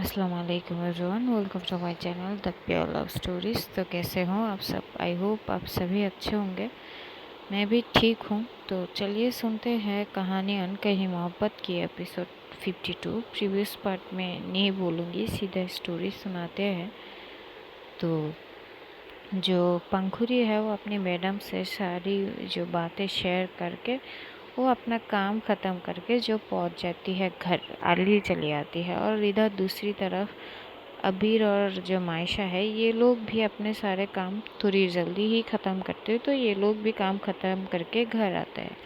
अस्सलाम वालेकुम everyone, welcome to my channel the pure love stories. तो कैसे हो आप सब? आई होप आप सभी अच्छे होंगे। मैं भी ठीक हूँ। तो चलिए सुनते हैं कहानी अनकही मोहब्बत की एपिसोड 52। प्रीवियस पार्ट में नहीं बोलूँगी, सीधा स्टोरी सुनाते हैं। तो जो पंखुरी है वो अपनी मैडम से सारी जो बातें शेयर करके वो अपना काम ख़त्म करके जो पहुंच जाती है घर, आली चली आती है। और इधर दूसरी तरफ अबीर और जो मायशा है, ये लोग भी अपने सारे काम थोड़ी जल्दी ही ख़त्म करते हैं। तो ये लोग भी काम ख़त्म करके घर आते हैं।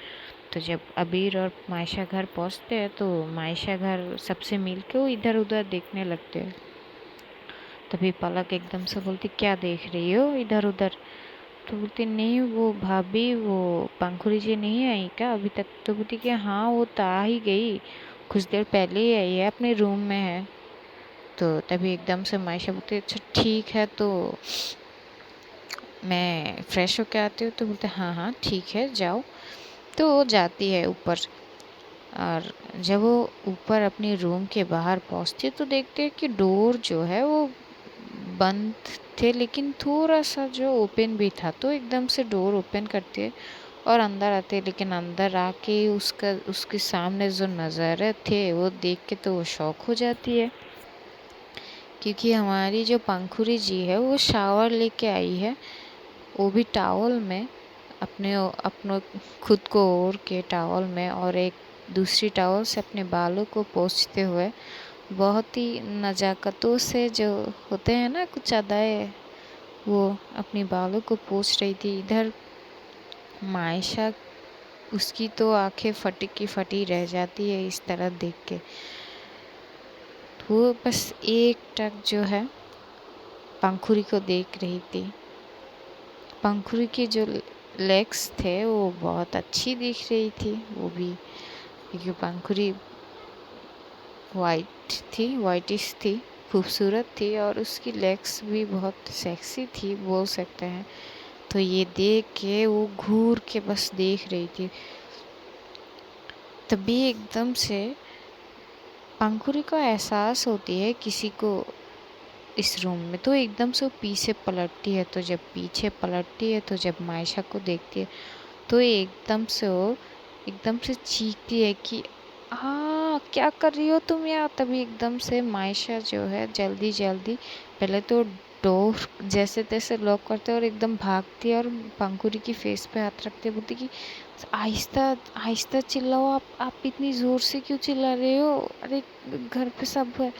तो जब अबीर और मायशा घर पहुंचते हैं तो मायशा घर सबसे मिल के वो इधर उधर देखने लगते हैं। तभी पलक एकदम से बोलती, क्या देख रही हो इधर उधर? तो बोलती, नहीं वो भाभी, वो पंखुड़ी जी नहीं आई क्या अभी तक? तो बोलती कि हाँ वो तो आ ही गई, कुछ देर पहले ही आई है, अपने रूम में है। तो तभी एकदम से मायशा बोलती, अच्छा ठीक है, तो मैं फ्रेश होके आती हूँ। तो बोलते, हाँ हाँ ठीक है जाओ। तो वो जाती है ऊपर। और जब वो ऊपर अपनी रूम के बाहर पहुँचती है तो देखते हैं कि डोर जो है वो बंद थे, लेकिन थोड़ा सा जो ओपन भी था। तो एकदम से डोर ओपन करती है और अंदर आते हैं। लेकिन अंदर आके उसके सामने जो नज़ारे थे वो देख के तो वो शौक हो जाती है, क्योंकि हमारी जो पंखुरी जी है वो शावर लेके आई है, वो भी टावल में, अपने खुद को ओढ़ के टावल में, और एक दूसरी टावल से अपने बालों को पोंछते हुए बहुत ही नज़ाकतों से, जो होते हैं ना कुछ अदाएँ, वो अपनी बालों को पोंछ रही थी। इधर मायशा, उसकी तो आंखें फटी की फटी रह जाती है इस तरह देख के। वो बस एक टक जो है पंखुरी को देख रही थी। पंखुरी के जो लेग्स थे वो बहुत अच्छी दिख रही थी, वो भी क्योंकि पंखुरी वाइटिश थी, खूबसूरत थी, और उसकी लेग्स भी बहुत सेक्सी थी बोल सकते हैं। तो ये देख के वो घूर के बस देख रही थी। तभी एकदम से पंखुरी को एहसास होती है किसी को इस रूम में। तो एकदम से वो पीछे पलटती है। तो जब पीछे पलटती है तो जब मायशा को देखती है तो एकदम से चीखती है कि हाँ क्या कर रही हो तुम यहाँ? तभी एकदम से मायशा जो है जल्दी जल्दी पहले तो डोर जैसे तैसे लॉक करते और एकदम भागती है और पंखुरी की फेस पे हाथ रखते बोलती कि आहिस्ता आहिस्ता चिल्लाओ, आप इतनी ज़ोर से क्यों चिल्ला रहे हो? अरे घर पे सब है।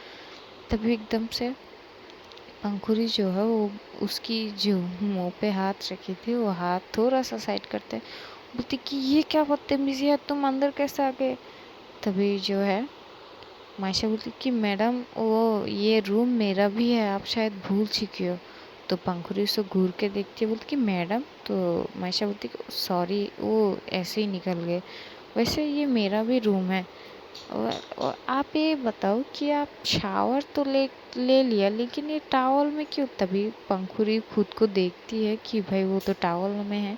तभी एकदम से पंखुरी जो है वो उसकी जो मुंह पे हाथ रखी थी वो हाथ थोड़ा सा साइड करते बोलती कि ये क्या बदतमीजी है, तुम अंदर कैसे आ गए? तभी जो है मायशा बोलती कि मैडम वो ये रूम मेरा भी है, आप शायद भूल चुकी हो। तो पंखुरी उसे घूर के देखती है, बोलती कि मैडम। तो मायशा बोलती कि सॉरी, वो ऐसे ही निकल गए, वैसे ये मेरा भी रूम है। और आप ये बताओ कि आप शावर तो ले ले लिया, लेकिन ये टॉवल में क्यों? तभी पंखुरी खुद को देखती है कि भाई वो तो टॉवल में है।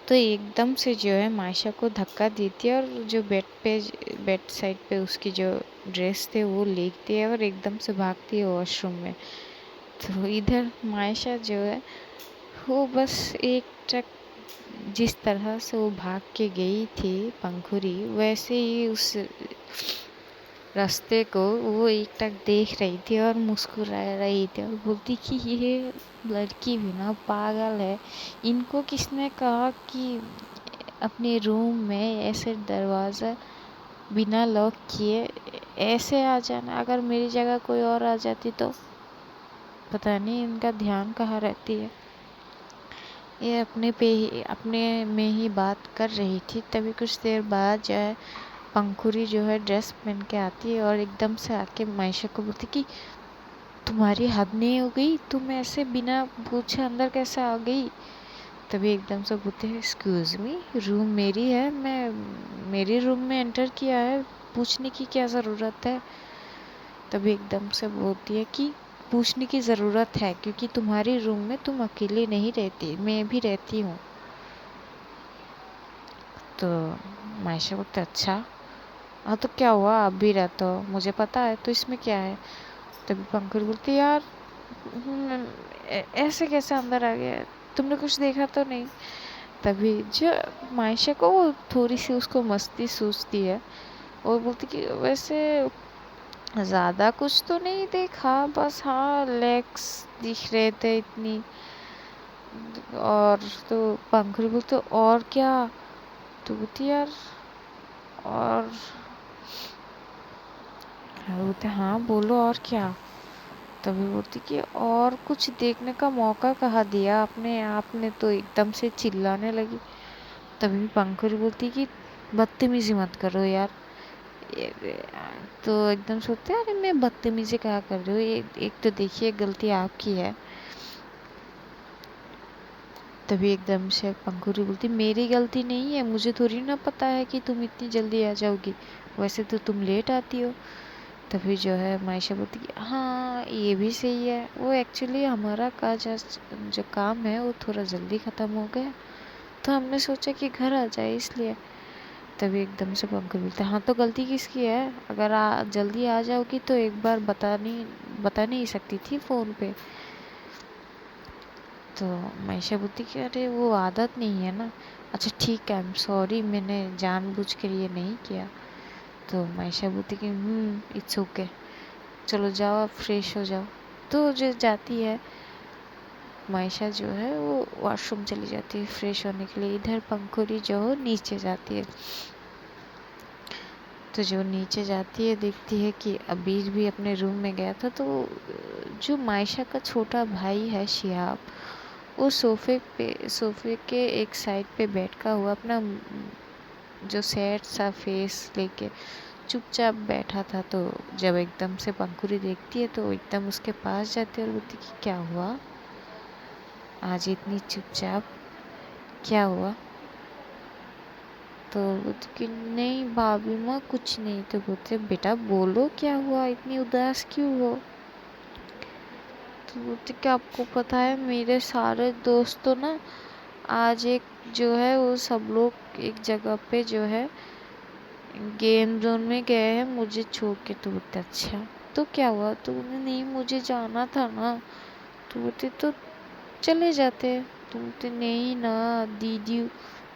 तो एकदम से जो है मायशा को धक्का देती है और जो बेड साइड पे उसकी जो ड्रेस थे वो लेती है और एकदम से भागती है वॉशरूम में। तो इधर मायशा जो है वो बस एक टक, जिस तरह से वो भाग के गई थी पंखुरी, वैसे ही उस रास्ते को वो एक टक देख रही थी और मुस्कुरा रही थी और बोलती कि ये लड़की भी ना पागल है, इनको किसने कहा कि अपने रूम में ऐसे दरवाज़ा बिना लॉक किए ऐसे आ जाना? अगर मेरी जगह कोई और आ जाती तो पता नहीं इनका ध्यान कहाँ रहती है। ये अपने में ही बात कर रही थी। तभी कुछ देर बाद जो है पंखुरी जो है ड्रेस पहन के आती है और एकदम से आके मायशा को बोलती कि तुम्हारी हद नहीं हो गई, तुम ऐसे बिना पूछे अंदर कैसे आ गई? तभी एकदम से बोलते हैं, एक्सक्यूज़ मी, रूम मेरी है, मैं मेरे रूम में एंटर किया है, पूछने की क्या ज़रूरत है? तभी एकदम से बोलती है कि पूछने की ज़रूरत है, क्योंकि तुम्हारी रूम में तुम अकेले नहीं रहती, मैं भी रहती हूँ। तो मायशा बोलते, अच्छा हाँ तो क्या हुआ, आप भी रहते हो, मुझे पता है, तो इसमें क्या है। तभी पंकज बोलती यार ऐसे कैसे अंदर आ गया, तुमने कुछ देखा तो नहीं। तभी जो मायशा को वो थोड़ी सी उसको मस्ती सूझती है, और बोलती कि वैसे ज़्यादा कुछ तो नहीं देखा, बस हाँ लेग्स दिख रहे थे इतनी। और तो पंखुड़ी बोलते और क्या, तो बोलती यार और बोलते हाँ बोलो और क्या। तभी बोलती कि और कुछ देखने का मौका कहाँ दिया आपने, आपने तो एकदम से चिल्लाने लगी। तभी पंखुड़ी बोलती कि बदतमीजी मत करो यार। तो एकदम सोचते हैं अरे मैं बदतमीजी क्या कर रही हूँ, एक तो देखिए गलती आपकी है। तभी एकदम से पंखुड़ी बोलती मेरी गलती नहीं है, मुझे थोड़ी ना पता है कि तुम इतनी जल्दी आ जाओगी, वैसे तो तुम लेट आती हो। तभी जो है मायशा बोलती कि हाँ ये भी सही है, वो एक्चुअली हमारा काज आज जो काम है वो थोड़ा जल्दी ख़त्म हो गया, तो हमने सोचा कि घर आ जाए इसलिए। तभी एकदम से पंकज बोलते हाँ तो गलती किसकी है, अगर जल्दी आ जाओगी तो एक बार बता नहीं सकती थी फ़ोन पे। तो मायशा बोलती कि अरे वो आदत नहीं है ना। अच्छा ठीक है, आई एम सॉरी, मैंने जानबूझ कर ये नहीं किया। तो मायशा बोलती कि इट्स ओके, चलो जाओ आप फ्रेश हो जाओ। तो जो जाती है मायशा जो है वो वॉशरूम चली जाती है फ्रेश होने के लिए, इधर पंखुड़ी जो है नीचे जाती है। तो जो नीचे जाती है देखती है कि अबीर भी अपने रूम में गया था, तो जो मायशा का छोटा भाई है शिहाब, वो सोफे के एक साइड पे बैठा हुआ अपना जो सैड सा फेस लेके चुपचाप बैठा था। तो जब एकदम से पंखुड़ी देखती है तो एकदम उसके पास जाती है और बोलती कि क्या हुआ आज इतनी चुपचाप, क्या हुआ। तो बोलती कि नहीं भाभी माँ कुछ नहीं। तो बोलते बेटा बोलो क्या हुआ, इतनी उदास क्यों हो। तो बोलते कि आपको पता है मेरे सारे दोस्तों ना आज एक जो है वो सब लोग एक जगह पे जो है गेम जोन में गए हैं मुझे छोड़ के। तो बोलते अच्छा तो क्या हुआ, तो बोलते नहीं मुझे जाना था ना। तो बोलते तो चले जाते। तो बोलते नहीं ना, दीदी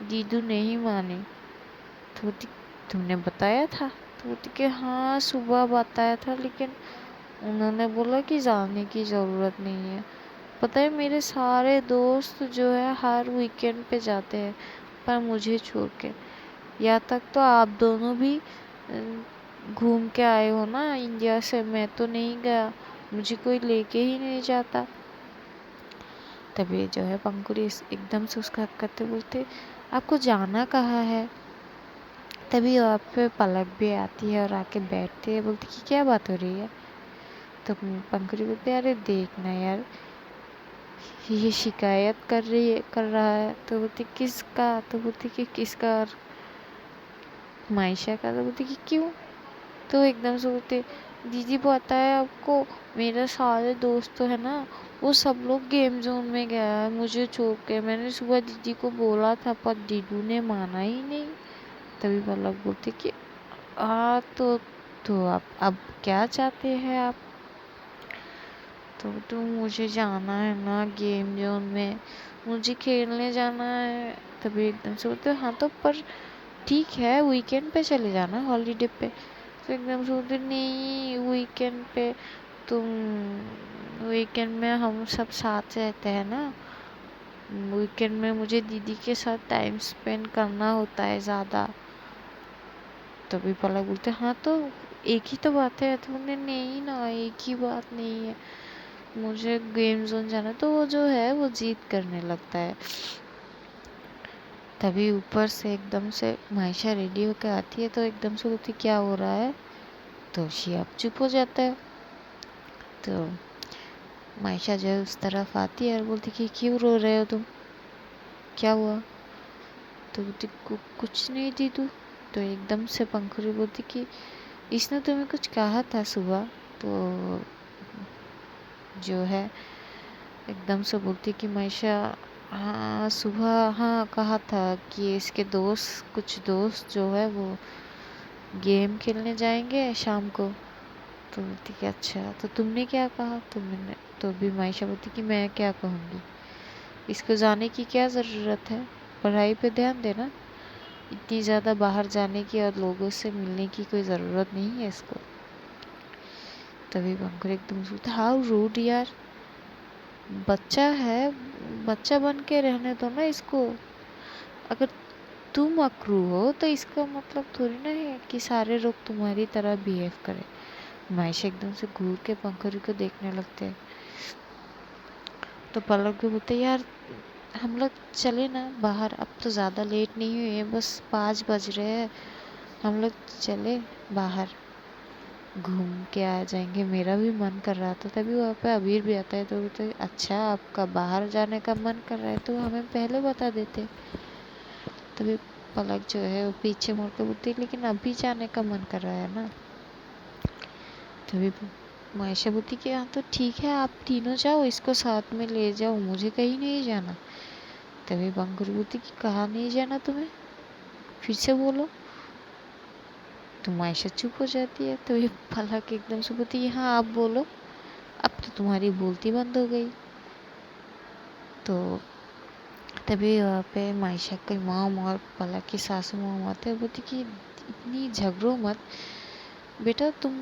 दीदू नहीं माने। तो बोलती तुमने बताया था। तो बोलती कि हाँ सुबह बताया था, लेकिन उन्होंने बोला कि जाने की ज़रूरत नहीं है। पता है मेरे सारे दोस्त जो है हर वीकेंड पे जाते हैं, पर मुझे छोड़ के। यहाँ तक तो आप दोनों भी घूम के आए हो ना इंडिया से, मैं तो नहीं गया, मुझे कोई लेके ही नहीं जाता। तभी जो है पंकुरी एकदम से उसका हक करते बोलते आपको जाना कहाँ है। तभी वहाँ पे पलक भी आती है और आके बैठती है, बोलती कि क्या बात हो रही है। तो पंकुरी बोलते अरे देखना यार ये शिकायत कर रहा है। तो बोलती किसका। तो बोलती कि किसका, और मायशा का। तो बोलती कि क्यों। तो एकदम से बोलते दीदी पता है आपको मेरे सारे दोस्त तो है ना वो सब लोग गेम जोन में गया है मुझे छोड़ के, मैंने सुबह दीदी को बोला था पर दीदू ने माना ही नहीं। तभी पलक बोलती कि तो आप अब क्या चाहते हैं आप। तो मुझे जाना है ना गेम जोन में, मुझे खेलने जाना है। तभी एकदम से बोलते हाँ तो पर ठीक है वीकेंड पे चले जाना हॉलीडे पे। तो एकदम से बोलते नहीं वीकेंड पे तुम, वीकेंड में हम सब साथ रहते हैं ना, वीकेंड में मुझे दीदी के साथ टाइम स्पेंड करना होता है ज़्यादा। तभी पलक बोलते हाँ तो एक ही तो बात है। तो बोलते नहीं ना एक ही बात नहीं है, मुझे गेम जोन जाना। तो वो जो है वो जिद करने लगता है। तभी ऊपर से एकदम से मायशा रेडी होकर आती है, तो एकदम से बोलती क्या हो रहा है। तो शियाब चुप हो जाता है। तो मायशा जो है उस तरफ आती है और बोलती कि क्यों रो रहे हो तुम, क्या हुआ। तो बोलती कुछ नहीं दीदू। तो एकदम से पंखुड़ी बोलती कि इसने तुम्हें कुछ कहा था सुबह। तो जो है एकदम से बोलती कि मायशा हाँ सुबह हाँ कहा था कि इसके दोस्त कुछ दोस्त जो है वो गेम खेलने जाएंगे शाम को। तो बोलती कि अच्छा, तो तुमने क्या कहा? तो मैंने तो भी मायशा बोलती कि मैं क्या कहूँगी, इसको जाने की क्या ज़रूरत है, पढ़ाई पे ध्यान देना, इतनी ज़्यादा बाहर जाने की और लोगों से मिलने की कोई ज़रूरत नहीं है इसको। तभी पंखुर एकदम सोचता, हाउ रूड यार, बच्चा है, बच्चा बन के रहने दो ना इसको। अगर तुम अक्रू हो तो इसका मतलब थोड़ी ना है कि सारे लोग तुम्हारी तरह बिहेव करें। मायशा एकदम से घूर के पंखुरी को देखने लगते हैं। तो पलक भी बोलते, यार हम लोग चले ना बाहर, अब तो ज़्यादा लेट नहीं हुई है, बस 5 बज रहे हैं, हम लोग चले बाहर घूम के आ जाएंगे, मेरा भी मन कर रहा था। तभी वहाँ पे अबीर भी आता है। तो बोलते, अच्छा आपका बाहर जाने का मन कर रहा है तो हमें पहले बता देते। तभी पलक जो है वो पीछे मुड़ के बोलती, लेकिन अभी जाने का मन कर रहा है ना। तभी मायशा बोलती कि हाँ तो ठीक है, आप तीनों जाओ, इसको साथ में ले जाओ, मुझे कहीं नहीं जाना। तभी बंकुर बोलती कि कहाँ नहीं जाना तुम्हें, फिर से बोलो। तो मायशा चुप हो जाती है। तभी पलक एकदम से बोलती है, हाँ आप बोलो, अब तो तुम्हारी बोलती बंद हो गई। तो तभी वहाँ पे मायशा की मॉम और पलक की सासू मॉम आते हैं। बोलती कि इतनी झगड़ो मत बेटा, तुम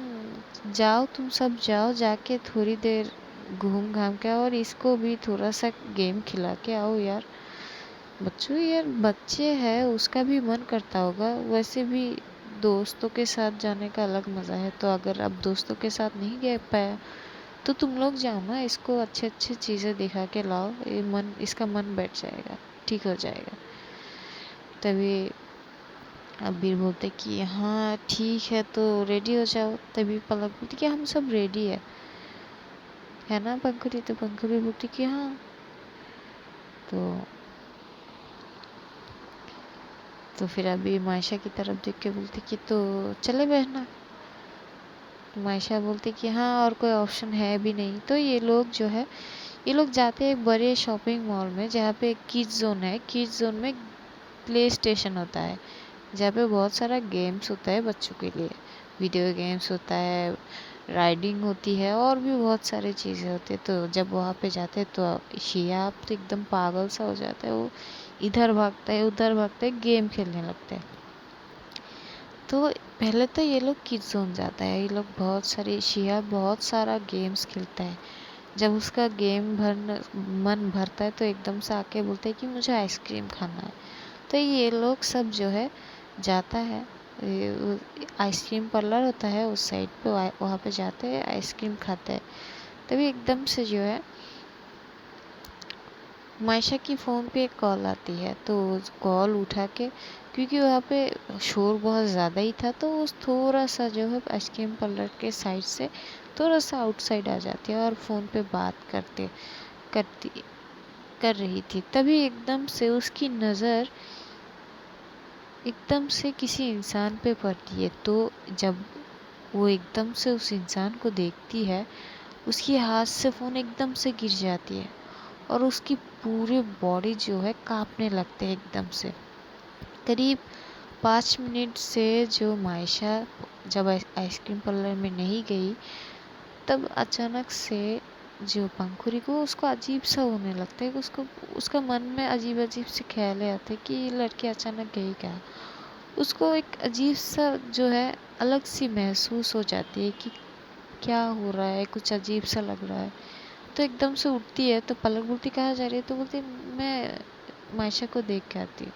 जाओ, तुम सब जाओ, जाके थोड़ी देर घूम घाम के आओ और इसको भी थोड़ा सा गेम खिला के आओ यार। बच्चों यार, बच्चे हैं, उसका भी मन करता होगा, वैसे भी दोस्तों के साथ जाने का अलग मज़ा है। तो अगर अब दोस्तों के साथ नहीं गए पाया तो तुम लोग जाओ ना, इसको अच्छे अच्छे चीज़ें दिखा के लाओ, ये मन, इसका मन बैठ जाएगा, ठीक हो जाएगा। तभी अबीर बोलते कि हाँ ठीक है, तो रेडी हो जाओ। तभी पलक बोलती कि हम सब रेडी है ना पंखुड़ी? तो पंखुड़ी बोलती कि हाँ। तो फिर अभी मायशा की तरफ देख के बोलती कि तो चले बहना। तो मायशा बोलती कि हाँ, और कोई ऑप्शन है भी नहीं। तो ये लोग जो है, ये लोग जाते हैं एक बड़े शॉपिंग मॉल में, जहाँ पे किड्स जोन है। किड्स जोन में प्ले स्टेशन होता है, जहाँ पे बहुत सारा गेम्स होता है बच्चों के लिए, वीडियो गेम्स होता है, राइडिंग होती है, और भी बहुत सारी चीज़ें होती है। तो जब वहाँ पे जाते हैं तो शियाब तो एकदम पागल सा हो जाता है, वो इधर भागता है उधर भागता है, गेम खेलने लगता है। तो पहले तो ये लोग किड्स जोन जाता है, ये लोग बहुत सारी, शियाब बहुत सारा गेम्स खेलता है। जब उसका गेम मन भरता है तो एकदम से आके बोलते हैं कि मुझे आइसक्रीम खाना है। तो ये लोग सब जो है जाता है, आइसक्रीम पार्लर होता है उस साइड पे, वहाँ पे जाते हैं, आइसक्रीम खाते हैं। तभी एकदम से जो है मायशा की फ़ोन पे एक कॉल आती है। तो कॉल उठा के, क्योंकि वहाँ पे शोर बहुत ज़्यादा ही था, तो वो थोड़ा सा जो है आइसक्रीम पार्लर के साइड से थोड़ा सा आउटसाइड आ जाती है और फ़ोन पे बात करती कर रही थी। तभी एकदम से उसकी नज़र एकदम से किसी इंसान पे पड़ती है। तो जब वो एकदम से उस इंसान को देखती है, उसकी हाथ से फ़ोन एकदम से गिर जाती है और उसकी पूरी बॉडी जो है कांपने लगते हैं एकदम से। करीब 5 मिनट से जो मायशा जब आइसक्रीम पार्लर में नहीं गई, तब अचानक से जो पंखुरी को, उसको अजीब सा होने लगता है, उसको उसका मन में अजीब अजीब से ख्याल आते हैं कि ये लड़की अचानक गई क्या। उसको एक अजीब सा जो है अलग सी महसूस हो जाती है कि क्या हो रहा है, कुछ अजीब सा लग रहा है। तो एकदम से उठती है। तो पलक बोलती, कहाँ जा रही है? तो बोलती, मैं मायशा को देख के आती हूँ।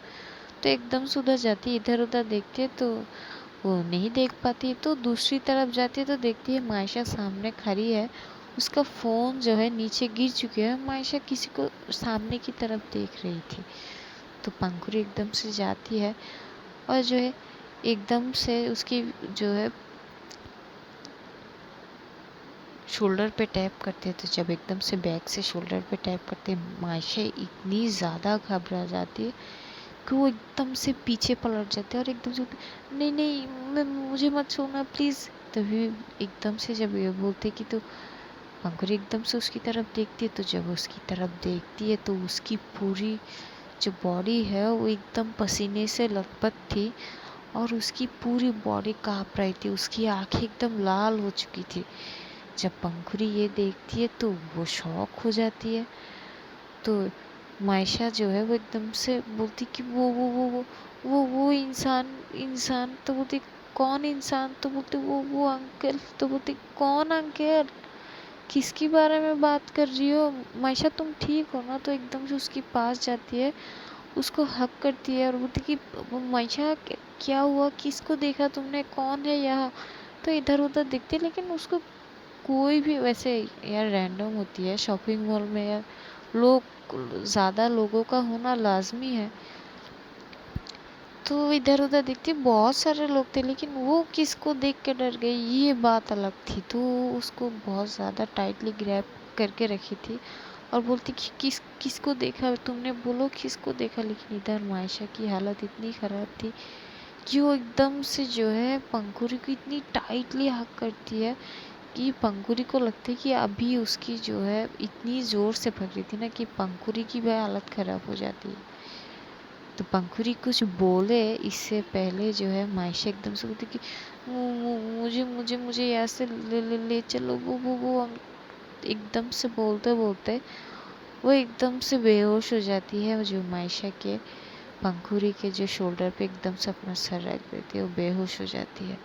तो एकदम से उधर जाती है, इधर उधर देखती है तो वो नहीं देख पाती। तो दूसरी तरफ जाती है तो देखती है मायशा सामने खड़ी है, उसका फ़ोन जो है नीचे गिर चुके हैं, मायशा किसी को सामने की तरफ देख रही थी। तो पंखुड़ी एकदम से जाती है और जो है एकदम से उसकी जो है शोल्डर पे टैप करते हैं। तो जब एकदम से बैक से शोल्डर पे टैप करते हैं, मायशा इतनी ज़्यादा घबरा जाती है कि वो एकदम से पीछे पलट जाते हैं और एकदम से, नहीं नहीं मुझे मत छूना प्लीज़। तभी एकदम से जब ये बोलते कि, तो पंखुड़ी एकदम से उसकी तरफ देखती है। तो जब उसकी तरफ देखती है तो उसकी पूरी जो बॉडी है वो एकदम पसीने से लथपथ थी और उसकी पूरी बॉडी काँप रही थी, उसकी आंखें एकदम लाल हो चुकी थी। जब पंखुड़ी ये देखती है तो वो शॉक हो जाती है। तो मायशा जो है वो एकदम से बोलती कि वो इंसान इंसान। तो बोलती कौन इंसान? तो बोलते वो अंकल। तो बोलती कौन अंकल, किसके बारे में बात कर रही हो? मायशा तुम ठीक हो ना? तो एकदम से उसके पास जाती है, उसको हक करती है और बोलती कि मायशा क्या हुआ, किसको देखा तुमने, कौन है यहाँ? तो इधर उधर दिखती है लेकिन उसको कोई भी, वैसे यार रैंडम होती है शॉपिंग मॉल में यार, लोग ज़्यादा लोगों का होना लाजमी है। तो इधर उधर दिखती, बहुत सारे लोग थे लेकिन वो किसको देख के डर गई ये बात अलग थी। तो उसको बहुत ज़्यादा टाइटली ग्रैब करके रखी थी और बोलती कि किसको देखा तुमने, बोलो किसको देखा। लेकिन इधर मायशा की हालत इतनी ख़राब थी कि वो एकदम से जो है पंखुड़ी को इतनी टाइटली हक करती है कि पंखुड़ी को लगता है कि अभी उसकी जो है इतनी ज़ोर से पकड़ी थी ना कि पंखुड़ी की भी हालत ख़राब हो जाती है। तो पंखुड़ी कुछ बोले इससे पहले जो है मायशा एकदम से बोलती कि मुझे मुझे मुझे यहाँ से ले चलो। वो एकदम से बोलते बोलते वो एकदम से बेहोश हो जाती है। जो मायशा के पंखुड़ी के जो शोल्डर पे एकदम से अपना सर रख देती है, वो बेहोश हो जाती है।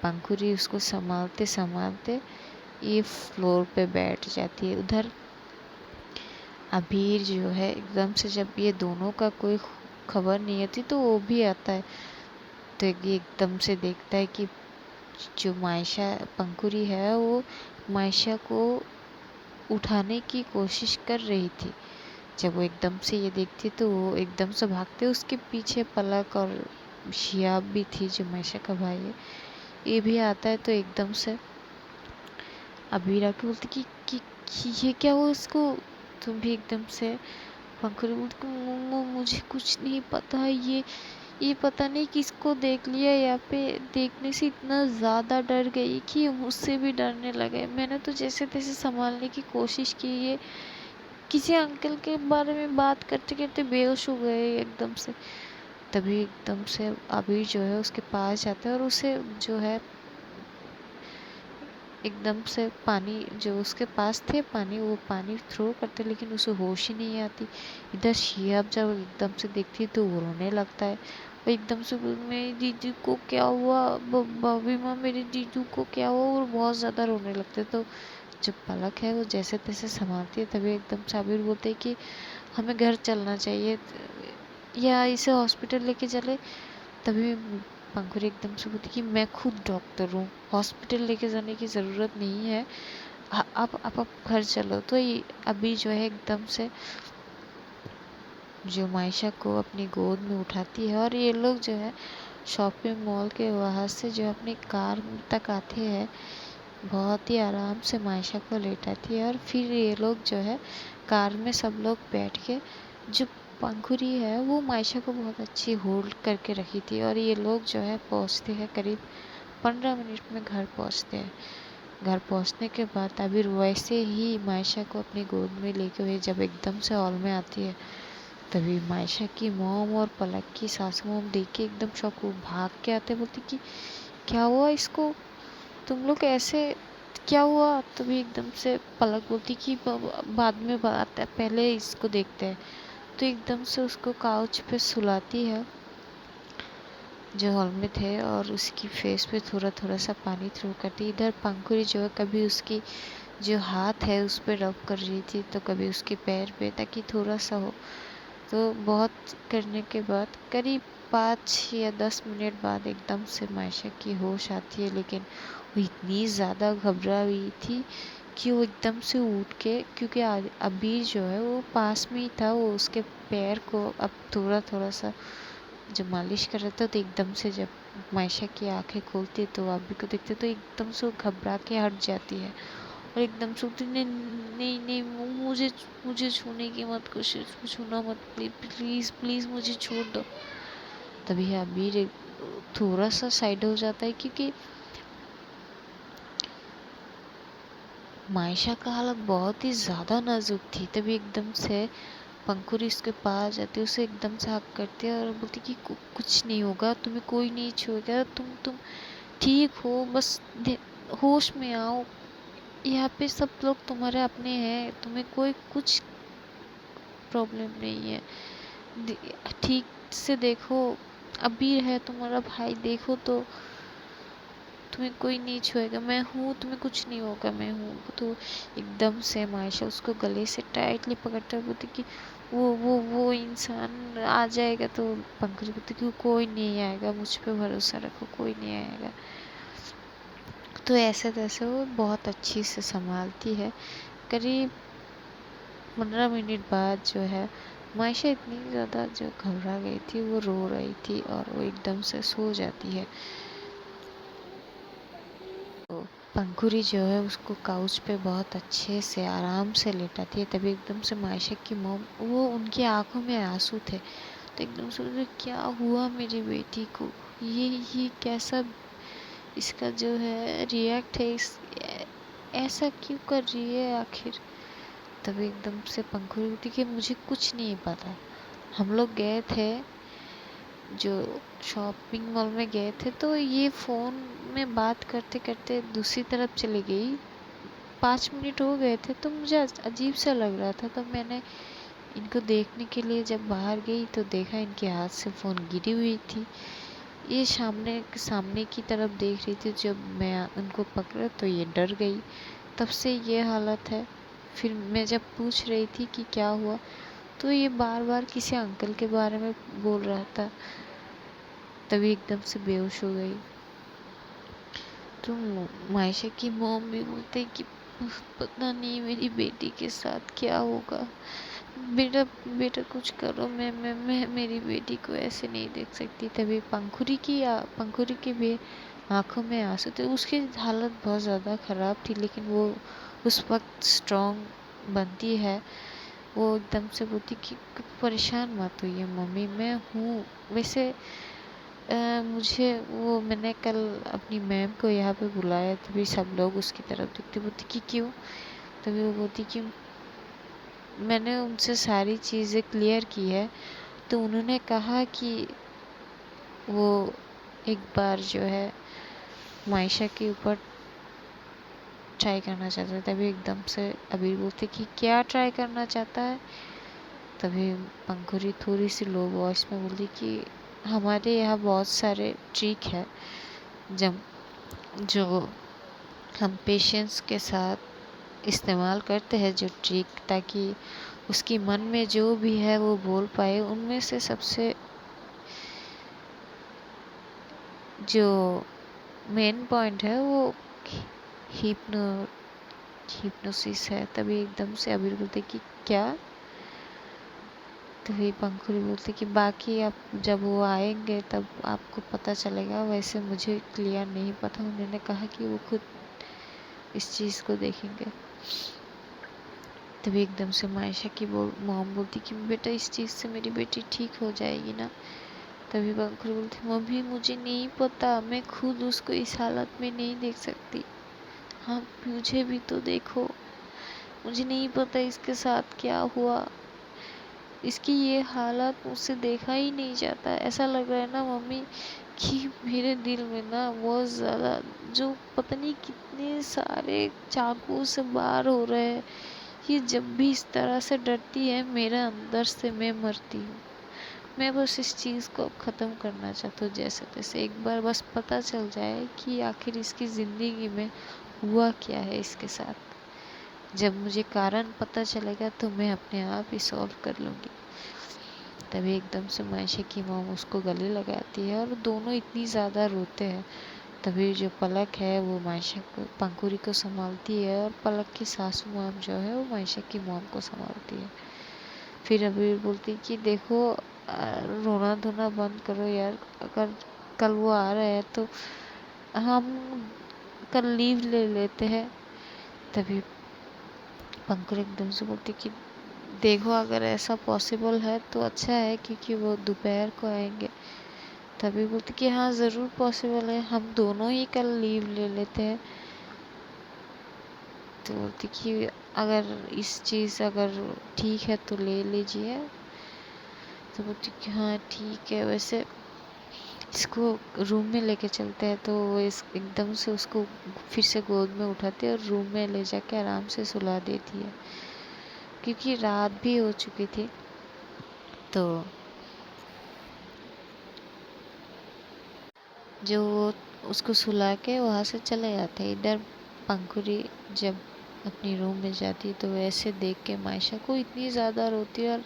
पंखुड़ी उसको संभालते संभालते ये फ्लोर पे बैठ जाती है। उधर अबीर जो है एकदम से, जब ये दोनों का कोई खबर नहीं होती तो वो भी आता है। तो ये एकदम से देखता है कि जो मायशा पंखुड़ी है वो मायशा को उठाने की कोशिश कर रही थी। जब वो एकदम से ये देखती तो वो एकदम से भागते, उसके पीछे पलक और शियाब भी थी जो मायशा का भाई है, ये भी आता है। तो एकदम से अबीर आके बोलती कि ये क्या हुआ इसको? तुम भी एकदम से पंखुड़ी बोलती मुझे कुछ नहीं पता है, ये पता नहीं किसको देख लिया यहाँ पे, देखने से इतना ज़्यादा डर गई कि मुझसे भी डरने लगे। मैंने तो जैसे तैसे संभालने की कोशिश की, ये किसी अंकल के बारे में बात करते करते बेहोश हो गए एकदम से। तभी एकदम से अबीर जो है उसके पास जाता है और उसे जो है एकदम से पानी, जो उसके पास थे पानी, वो पानी थ्रो करते लेकिन उसे होश ही नहीं आती। इधर शिहाब जब एकदम से देखती तो वो रोने लगता है। वो एकदम से मेरी जीजू को क्या हुआ, भाभी माँ मेरे जीजू को क्या हुआ, और बहुत ज़्यादा रोने लगते। तो जब पलक है वो जैसे तैसे संभालती है, तभी एकदम साबिर बोलते हैं कि हमें घर चलना चाहिए या इसे हॉस्पिटल लेके चले। तभी पंखुड़ी एकदम से बोलती कि मैं खुद डॉक्टर हूँ, हॉस्पिटल लेके जाने की ज़रूरत नहीं है, आप घर चलो। तो ये अभी जो है एकदम से जो मायशा को अपनी गोद में उठाती है और ये लोग जो है शॉपिंग मॉल के वहाँ से जो अपनी कार तक आते हैं, बहुत ही आराम से मायशा को लेटाती है और फिर ये लोग जो है कार में सब लोग बैठ के, जो पंखुड़ी है वो मायशा को बहुत अच्छी होल्ड करके रखी थी और ये लोग जो है पहुँचते हैं, करीब 15 मिनट में घर पहुँचते हैं। घर पहुँचने के बाद अबीर वैसे ही मायशा को अपनी गोद में लेके हुए जब एकदम से हॉल में आती है, तभी मायशा की मॉम और पलक की सासू मॉम देख के एकदम शॉक हो, भाग के आते, बोलती कि क्या हुआ इसको, तुम लोग ऐसे, क्या हुआ? तभी एकदम से पलक बोलती कि बाद में बात है, पहले इसको देखते हैं। तो एकदम से उसको काउच पे सुलाती है जो हॉल में थे और उसकी फेस पे थोड़ा थोड़ा सा पानी थ्रो करती। इधर पंखुड़ी जो है कभी उसकी जो हाथ है उस पर रब कर रही थी तो कभी उसके पैर पे, ताकि थोड़ा सा हो। तो बहुत करने के बाद करीब 5 या 10 मिनट बाद एकदम से मायशा की होश आती है, लेकिन वो इतनी ज़्यादा घबरा हुई थी कि वो एकदम से उठ के, क्योंकि अभी जो है वो पास में ही था, वो उसके पैर को अब थोड़ा थोड़ा सा जब मालिश कर रहा था, तो एकदम से जब मायशा की आंखें खोलती है तो अभी को देखते तो एकदम से वो घबरा के हट जाती है और एकदम से उठती, नहीं नहीं नहीं, मुझे मुझे छूने की मत कोशिश, छूना मत, प्लीज़ प्लीज़ मुझे छोड़ दो। तभी अबीर थोड़ा सा साइड हो जाता है क्योंकि मायशा का हालत बहुत ही ज़्यादा नाजुक थी। तभी एकदम से पंखुरी उसके पास जाती है, उसे एकदम से हक करती है और बोलती कि कुछ नहीं होगा, तुम्हें कोई नहीं छुएगा, तुम ठीक हो, बस होश में आओ, यहाँ पे सब लोग तुम्हारे अपने हैं, तुम्हें कोई कुछ प्रॉब्लम नहीं है, ठीक से देखो, अबीर है तुम्हारा भाई, देखो तो तुम्हें कोई नहीं छुएगा, मैं हूँ, तुम्हें कुछ नहीं होगा, मैं हूँ। तो एकदम से मायशा उसको गले से टाइटली पकड़ते हुए बोलती कि वो इंसान आ जाएगा। तो पंकज बोलती कि कोई नहीं आएगा, मुझ पे भरोसा रखो, कोई नहीं आएगा। तो ऐसे तैसे वो बहुत अच्छी से संभालती है। करीब 15 मिनट बाद जो है, मायशा इतनी ज़्यादा जो घबरा गई थी, वो रो रही थी और वो एकदम से सो जाती है। तो पंखुरी जो है उसको काउच पे बहुत अच्छे से आराम से लेटाती है। तभी एकदम से मायशा की मॉम, वो उनकी आंखों में आंसू थे, तो एकदम से बोले, क्या हुआ मेरी बेटी को, ये कैसा इसका जो है रिएक्ट है, ऐसा क्यों कर रही है आखिर। तभी एकदम से पंखुड़ी बोलती कि मुझे कुछ नहीं पता, हम लोग गए थे जो शॉपिंग मॉल में गए थे, तो ये फ़ोन में बात करते करते दूसरी तरफ चली गई, 5 मिनट हो गए थे, तो मुझे अजीब सा लग रहा था, तो मैंने इनको देखने के लिए जब बाहर गई तो देखा इनके हाथ से फ़ोन गिरी हुई थी। ये सामने सामने की तरफ देख रही थी, जब मैं उनको पकड़ा तो ये डर गई, तब से ये हालत है। फिर मैं जब पूछ रही थी कि क्या हुआ, तो ये बार बार किसी अंकल के बारे में बोल रहा था। तभी एकदम से बेहोश हो गई। तो मायशा की मॉम भी बोलते कि पता नहीं मेरी बेटी के साथ क्या होगा, बेटा बेटा कुछ करो, मैं मेरी बेटी को ऐसे नहीं देख सकती। तभी पंखुरी की भी आंखों में आंसू थे, उसकी हालत बहुत ज़्यादा ख़राब थी, लेकिन वो उस वक्त स्ट्रॉन्ग बनती है। वो एकदम से बोलती कि परेशान मत होइए मम्मी, मैं हूँ। वैसे मुझे वो मैंने कल अपनी मैम को यहाँ पे बुलाया, तभी सब लोग उसकी तरफ देखते, बोलती कि क्यों। तभी वो बोलती कि मैंने उनसे सारी चीज़ें क्लियर की है, तो उन्होंने कहा कि वो एक बार जो है मायशा के ऊपर ट्राई करना चाहता है। तभी एकदम से अबीर बोलते कि क्या ट्राई करना चाहता है। तभी पंखुरी थोड़ी सी लो वॉइस में बोली कि हमारे यहाँ बहुत सारे ट्रिक है जब जो हम पेशेंस के साथ इस्तेमाल करते हैं, जो ट्रिक, ताकि उसकी मन में जो भी है वो बोल पाए। उनमें से सबसे जो मेन पॉइंट है वो हिप्नोसिस है। तभी एकदम से अबीर बोलते कि क्या। तभी पंखुड़ी बोलते कि बाकी आप जब वो आएंगे तब आपको पता चलेगा, वैसे मुझे क्लियर नहीं पता, उन्होंने कहा कि वो खुद इस चीज़ को देखेंगे। तभी एकदम से मायशा की मॉम बोलती कि बेटा इस चीज़ से मेरी बेटी ठीक हो जाएगी ना। तभी पंखुड़ी बोलती मम्मी मुझे नहीं पता, मैं खुद उसको इस हालत में नहीं देख सकती, हाँ मुझे भी तो देखो, मुझे नहीं पता इसके साथ क्या हुआ, इसकी ये हालत मुझसे देखा ही नहीं जाता। ऐसा लग रहा है ना मम्मी कि मेरे दिल में ना बहुत ज़्यादा जो पता नहीं कितने सारे चाकू से वार हो रहे हैं। ये जब भी इस तरह से डरती है, मेरे अंदर से मैं मरती हूँ। मैं बस इस चीज़ को ख़त्म करना चाहती हूँ, जैसे तैसे एक बार बस पता चल जाए कि आखिर इसकी ज़िंदगी में हुआ क्या है इसके साथ। जब मुझे कारण पता चलेगा तो मैं अपने आप ही सॉल्व कर लूँगी। तभी एकदम से मायशा की मॉम उसको गले लगाती है और दोनों इतनी ज़्यादा रोते हैं। तभी जो पलक है वो मायशा को, पंखुड़ी को संभालती है, और पलक की सासू मॉम जो है वो मायशा की मॉम को संभालती है। फिर अभी बोलती है कि देखो रोना धोना बंद करो यार, अगर कल वो आ रहे हैं तो हम कल लीव ले लेते हैं। तभी पंखुड़ी एकदम से बोलती कि देखो अगर ऐसा पॉसिबल है तो अच्छा है, क्योंकि वो दोपहर को आएंगे। तभी बोलती कि हाँ ज़रूर पॉसिबल है, हम दोनों ही कल लीव ले लेते हैं। तो बोलती कि अगर इस चीज़ अगर ठीक है तो ले लीजिए। तो बोलती कि हाँ ठीक है, वैसे इसको रूम में लेके चलते हैं। तो वो इस एकदम से उसको फिर से गोद में उठाती है और रूम में ले जाके आराम से सुला देती है, क्योंकि रात भी हो चुकी थी। तो जो वो उसको सुला के वहाँ से चले जाते हैं। इधर पंखुड़ी जब अपनी रूम में जाती है तो वैसे देख के मायशा को इतनी ज़्यादा रोती है, और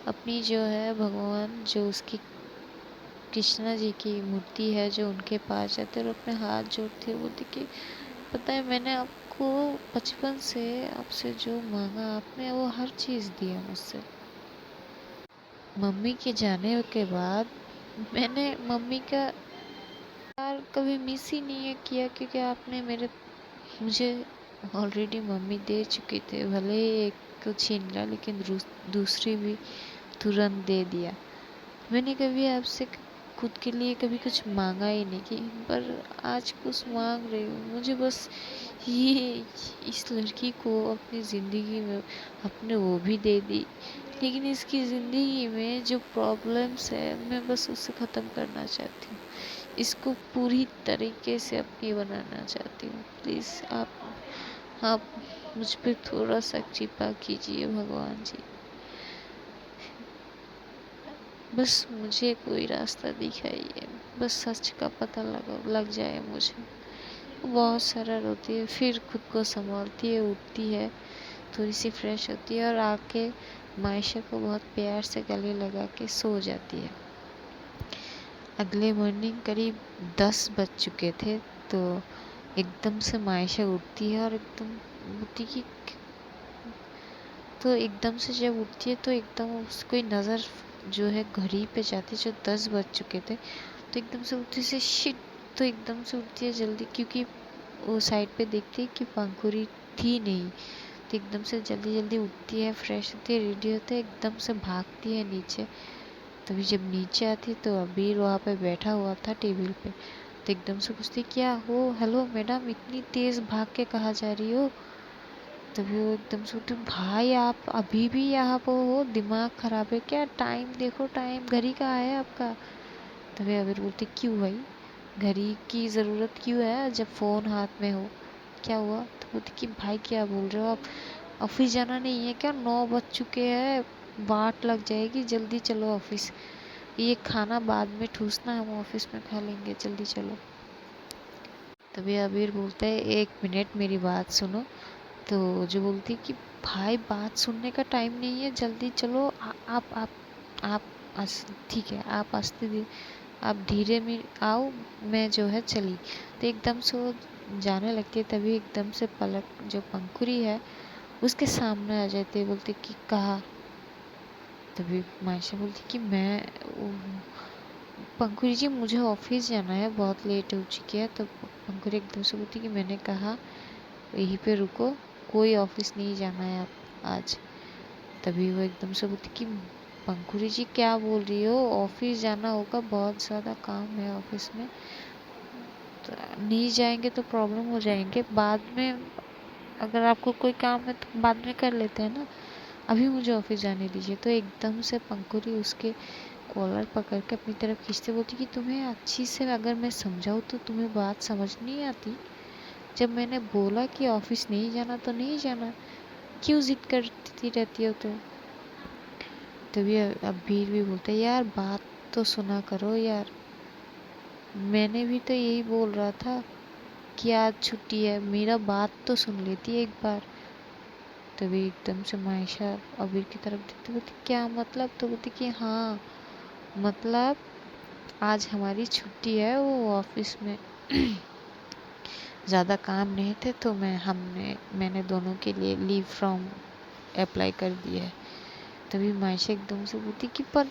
अपनी जो है भगवान जो उसकी कृष्णा जी की मूर्ति है जो उनके पास जाते और अपने हाथ जोड़ती है। बोलती कि पता है मैंने आपको बचपन से आपसे जो मांगा आपने वो हर चीज़ दी है मुझसे। मम्मी के जाने के बाद मैंने मम्मी का प्यार कभी मिस ही नहीं है किया, क्योंकि आपने मुझे ऑलरेडी मम्मी दे चुके थे। भले ही एक को छीन लिया लेकिन दूसरी भी तुरंत दे दिया। मैंने कभी आपसे खुद के लिए कभी कुछ मांगा ही नहीं कि, पर आज कुछ मांग रही हूँ। मुझे बस ये इस लड़की को अपनी ज़िंदगी में आपने वो भी दे दी, लेकिन इसकी ज़िंदगी में जो प्रॉब्लम्स है मैं बस उसे ख़त्म करना चाहती हूँ। इसको पूरी तरीके से अपनी बनाना चाहती हूँ। प्लीज़ आप मुझ पे थोड़ा सा कृपा कीजिए भगवान जी। बस मुझे कोई रास्ता दिखाइए, बस सच का पता लग जाए मुझे। बहुत सारा रोती है, फिर खुद को संभालती है, उठती है, थोड़ी सी फ्रेश होती है और आके मायशा को बहुत प्यार से गले लगा के सो जाती है। अगले मॉर्निंग करीब 10 बज चुके थे। तो एकदम से मायशा उठती है और एकदम उठती की तो एकदम से जब उठती है तो एकदम उसको नज़र जो है घड़ी पे जाती है जो 10 बज चुके थे। तो एकदम से उठती से शिट, तो एकदम से उठती है जल्दी, क्योंकि वो साइड पे देखती है कि पंखुड़ी थी नहीं। तो एकदम से जल्दी जल्दी उठती है, फ्रेश होती है, रेडी होती है, एकदम से भागती है नीचे। तभी जब नीचे आती तो अबीर वहाँ पे बैठा हुआ था टेबल पे। तो एकदम से पूछती क्या हो, हेलो मैडम, इतनी तेज़ भाग के कहाँ जा रही हो। तभी वो एकदम से उठी, भाई आप अभी भी यहाँ पर हो, दिमाग खराब है क्या, टाइम देखो, टाइम घड़ी कहाँ है आपका। तभी अबीर बोलती क्यों भाई, घड़ी की ज़रूरत क्यों है जब फ़ोन हाथ में हो, क्या हुआ। तो बोलती कि भाई क्या बोल रहे हो आप, ऑफिस जाना नहीं है क्या, 9 बज चुके हैं, बाट लग जाएगी, जल्दी चलो ऑफिस, ये खाना बाद में ठूसना, हम ऑफिस में खा लेंगे, जल्दी चलो। तभी अबीर बोलता है 1 मिनट मेरी बात सुनो। तो जो बोलती कि भाई बात सुनने का टाइम नहीं है, जल्दी चलो। आप ठीक है, आप आप धीरे में आओ, मैं जो है चली। तो एकदम से वो जाने लगती है। तभी एकदम से पलक जो पंखुड़ी है उसके सामने आ जाती है, बोलती कि कहा। तभी मायशा बोलती कि पंखुड़ी जी मुझे ऑफिस जाना है, बहुत लेट हो चुकी है। तो पंखुड़ी एकदम से बोलती कि मैंने कहा यहीं पे रुको, कोई ऑफिस नहीं जाना है आप आज। तभी वो एकदम से बोलती कि पंखुड़ी जी क्या बोल रही हो, ऑफिस जाना होगा, बहुत ज़्यादा काम है ऑफिस में। तो नहीं जाएंगे तो प्रॉब्लम हो जाएंगे बाद में, अगर आपको कोई काम है तो बाद में कर लेते हैं ना, अभी मुझे ऑफिस जाने दीजिए। तो एकदम से पंखुड़ी उसके कॉलर पकड़ के अपनी तरफ खींचते बोलती कि तुम्हें अच्छी से अगर मैं समझाऊँ तो तुम्हें बात समझ नहीं आती। जब मैंने बोला कि ऑफिस नहीं जाना तो नहीं जाना, क्यों जिद करती रहती हो तुम। तभी अबीर भी बोलते यार बात तो सुना करो यार, मैंने भी तो यही बोल रहा था कि आज छुट्टी है, मेरा बात तो सुन लेती एक बार। तभी एकदम से मायशा अबीर की तरफ देखती बोलती क्या मतलब। तो बोलती कि हाँ मतलब आज हमारी छुट्टी है, वो ऑफिस में ज़्यादा काम नहीं थे तो मैंने दोनों के लिए लीव फ्रॉम अप्लाई कर दिया है। तभी मायशा एकदम से बोलती कि पर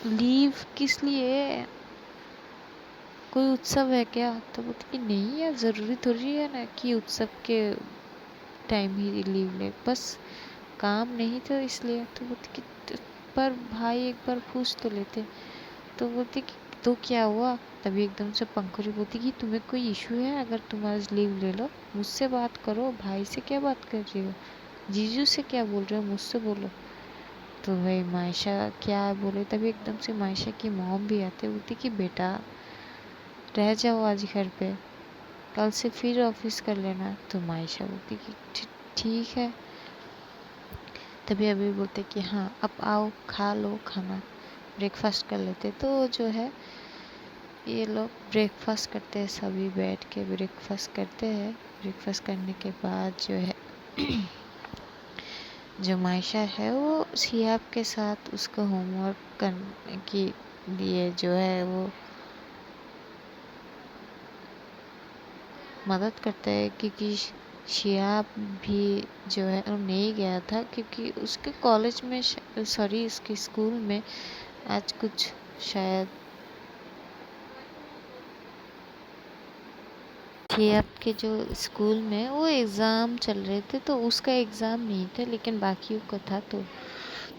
लीव किस लिए, कोई उत्सव है क्या। तो बोलती कि नहीं यार, ज़रूरी थोड़ी है ना कि उत्सव के टाइम ही लीव ले, बस काम नहीं था इसलिए। तो बोलती कि पर भाई एक बार पूछ तो लेते। तो बोलती कि तो क्या हुआ, तभी एकदम से पंखुड़ी बोलती कि तुम्हें कोई इशू है, अगर तुम आज लीव ले लो, मुझसे बात करो, भाई से क्या बात कर रही हो, जीजू से क्या बोल रहे हो, मुझसे बोलो। तो भाई मायशा क्या बोले, तभी एकदम से मायशा की मॉम भी आते, बोलती कि बेटा रह जाओ आज घर पे, कल से फिर ऑफिस कर लेना। तो मायशा बोलती कि ठीक है। तभी अभी बोलते कि हाँ अब आओ खा लो खाना, ब्रेकफास्ट कर लेते। तो जो है ये लोग ब्रेकफास्ट करते हैं, सभी बैठ के ब्रेकफास्ट करते हैं। ब्रेकफास्ट करने के बाद जो है जो मायशा है वो शिहाब के साथ उसको होमवर्क करने के लिए जो है वो मदद करता है, क्योंकि शिहाब भी जो है वो नहीं गया था, क्योंकि उसके कॉलेज में सॉरी उसके स्कूल में आज कुछ शायद शिहाब के जो स्कूल में वो एग्ज़ाम चल रहे थे, तो उसका एग्ज़ाम नहीं था लेकिन बाकियों का था।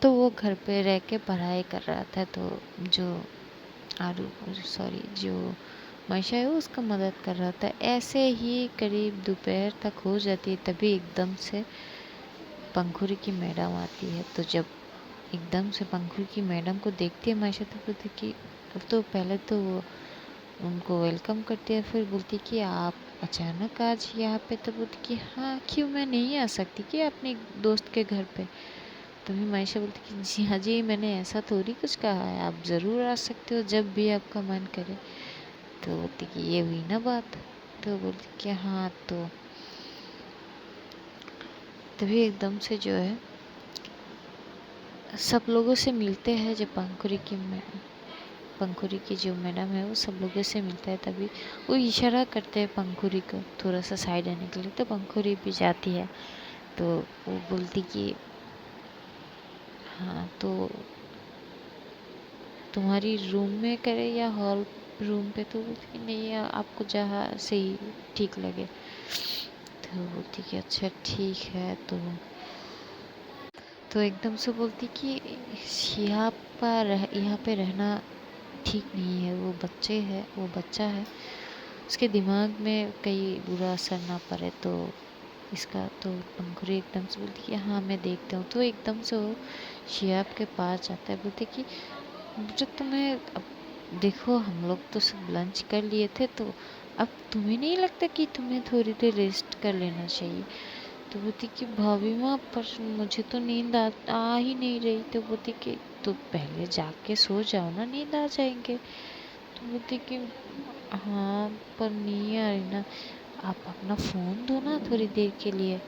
तो वो घर पे रह के पढ़ाई कर रहा था। तो जो आरू सॉरी जो मायशा है वो उसका मदद कर रहा था। ऐसे ही करीब दोपहर तक हो जाती है, तभी एकदम से पंखुड़ी की मैडम आती है। तो जब एकदम से पंखुड़ी की मैडम को देखती है मायशा, तो बोलती कि तो पहले तो वो उनको वेलकम करती है, फिर बोलती कि आप अचानक आज यहाँ पे। तो बोलती कि हाँ क्यों, मैं नहीं आ सकती कि अपने दोस्त के घर पे। तभी मायशा बोलती कि जी हाँ जी, मैंने ऐसा थोड़ी कुछ कहा है, आप ज़रूर आ सकते हो जब भी आपका मन करे। तो बोलती कि ये हुई ना बात। तो बोलती कि हाँ। तो तभी एकदम से जो है सब लोगों से मिलते हैं। जब पंखुड़ी की जो मैडम है वो सब लोगों से मिलता है, तभी वो इशारा करते हैं पंखुड़ी को थोड़ा सा साइड आने के लिए। तो पंखुड़ी भी जाती है। तो वो बोलती कि हाँ तो तुम्हारी रूम में करे या हॉल रूम पे। तो बोलती कि नहीं, आपको जहाँ से ही ठीक लगे। तो बोलती कि अच्छा ठीक है। तो एकदम से बोलती कि यहाँ पे रहना ठीक नहीं है, वो बच्चा है, उसके दिमाग में कहीं बुरा असर ना पड़े तो इसका। तो पंखुड़ी एकदम से बोलती कि हाँ मैं देखता हूँ। तो एकदम से वो शिहाब के पास जाता है, बोलते कि जो तुम्हें अब देखो, हम लोग तो सब लंच कर लिए थे, तो अब तुम्हें नहीं लगता कि तुम्हें थोड़ी देर रेस्ट कर लेना चाहिए। तो बोलती कि भाभी माँ पर मुझे तो नींद आ ही नहीं रही। तो बोलती कि तो पहले जाके सो जाओ ना, नींद आ जाएंगे। तो बोलती कि हाँ पर नहीं आ रही ना, आप अपना फ़ोन दो ना थोड़ी देर के लिए।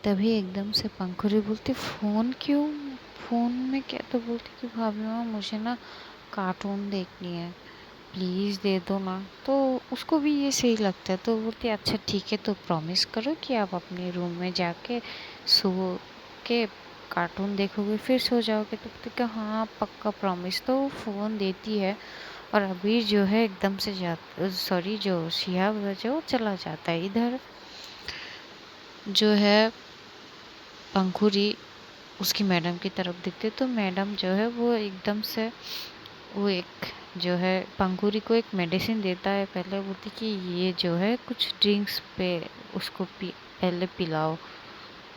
तभी एकदम से पंखुड़ी बोलती फ़ोन क्यों, फ़ोन में क्या। तो बोलती कि भाभी माँ मुझे ना कार्टून देखनी है, प्लीज़ दे दो ना। तो उसको भी ये सही लगता है। तो बोलती अच्छा ठीक है, तो प्रॉमिस करो कि आप अपने रूम में जाके सो के कार्टून देखोगे फिर सो जाओगे। तो बोलती कि हाँ पक्का प्रॉमिस। तो फ़ोन देती है और अभी जो है एकदम से सॉरी जो शिहाब है जो चला जाता है। इधर जो है पंखुड़ी उसकी मैडम की तरफ देखते, तो मैडम जो है वो एकदम से वो एक जो है पंखुड़ी को एक मेडिसिन देता है। पहले बोलती कि ये जो है कुछ ड्रिंक्स पे उसको पहले पिलाओ।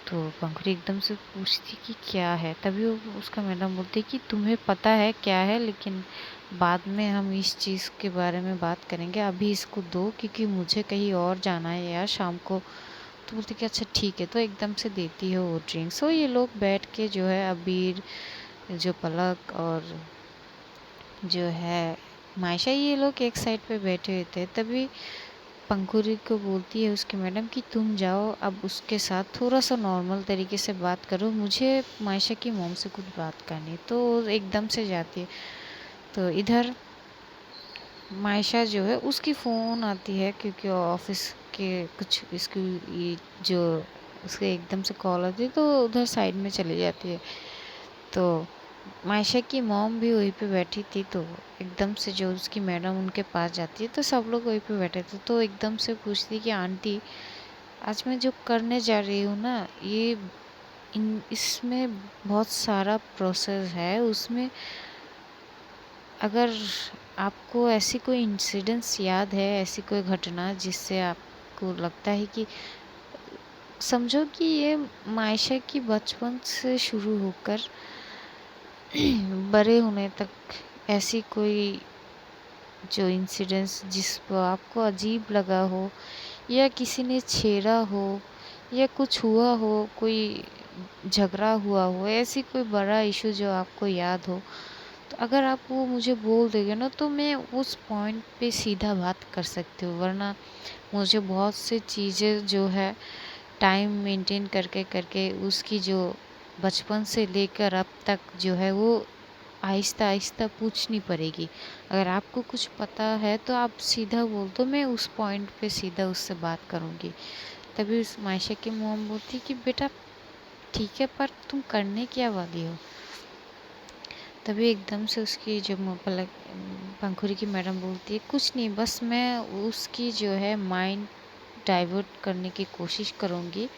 तो पंखुड़ी एकदम से पूछती कि क्या है। तभी वो उसका मैडम बोलती कि तुम्हें पता है क्या है, लेकिन बाद में हम इस चीज़ के बारे में बात करेंगे, अभी इसको दो क्योंकि मुझे कहीं और जाना है यार शाम को। तो बोलती कि अच्छा ठीक है। तो एकदम से देती है वो ड्रिंक्स। तो ये लोग बैठ के जो है अबीर, जो पलक और जो है मायशा, ये लोग एक साइड पे बैठे हुए थे। तभी पंखुड़ी को बोलती है उसकी मैडम कि तुम जाओ अब उसके साथ थोड़ा सा नॉर्मल तरीके से बात करो, मुझे मायशा की मोम से कुछ बात करनी। तो एकदम से जाती है। तो इधर मायशा जो है उसकी फ़ोन आती है, क्योंकि ऑफिस के कुछ इसकी जो उसके एकदम से कॉल आती है, तो उधर साइड में चली जाती है। तो मायशा की मॉम भी वहीं पे बैठी थी। तो एकदम से जो उसकी मैडम उनके पास जाती है, तो सब लोग वहीं पे बैठे थे। तो एकदम से पूछती कि आंटी आज मैं जो करने जा रही हूँ ना, ये इसमें बहुत सारा प्रोसेस है। उसमें अगर आपको ऐसी कोई इंसिडेंट्स याद है, ऐसी कोई घटना जिससे आपको लगता है कि समझो कि ये मायशा की बचपन से शुरू होकर बड़े होने तक ऐसी कोई जो इंसिडेंट्स जिसको आपको अजीब लगा हो, या किसी ने छेड़ा हो, या कुछ हुआ हो, कोई झगड़ा हुआ हो, ऐसी कोई बड़ा इशू जो आपको याद हो, तो अगर आप वो मुझे बोल दोगे ना, तो मैं उस पॉइंट पे सीधा बात कर सकती हूँ। वरना मुझे बहुत सी चीज़ें जो है टाइम मेंटेन करके करके उसकी जो बचपन से लेकर अब तक जो है वो आहिस्ता आहिस्ता पूछनी पड़ेगी। अगर आपको कुछ पता है तो आप सीधा बोल दो, मैं उस पॉइंट पे सीधा उससे बात करूँगी। तभी उस मायशा की मॉम बोलती कि बेटा ठीक है, पर तुम करने क्या वाली हो। तभी एकदम से उसकी जो पलक पंखुरी की मैडम बोलती है, कुछ नहीं, बस मैं उसकी जो है माइंड डाइवर्ट करने की कोशिश करूँगी,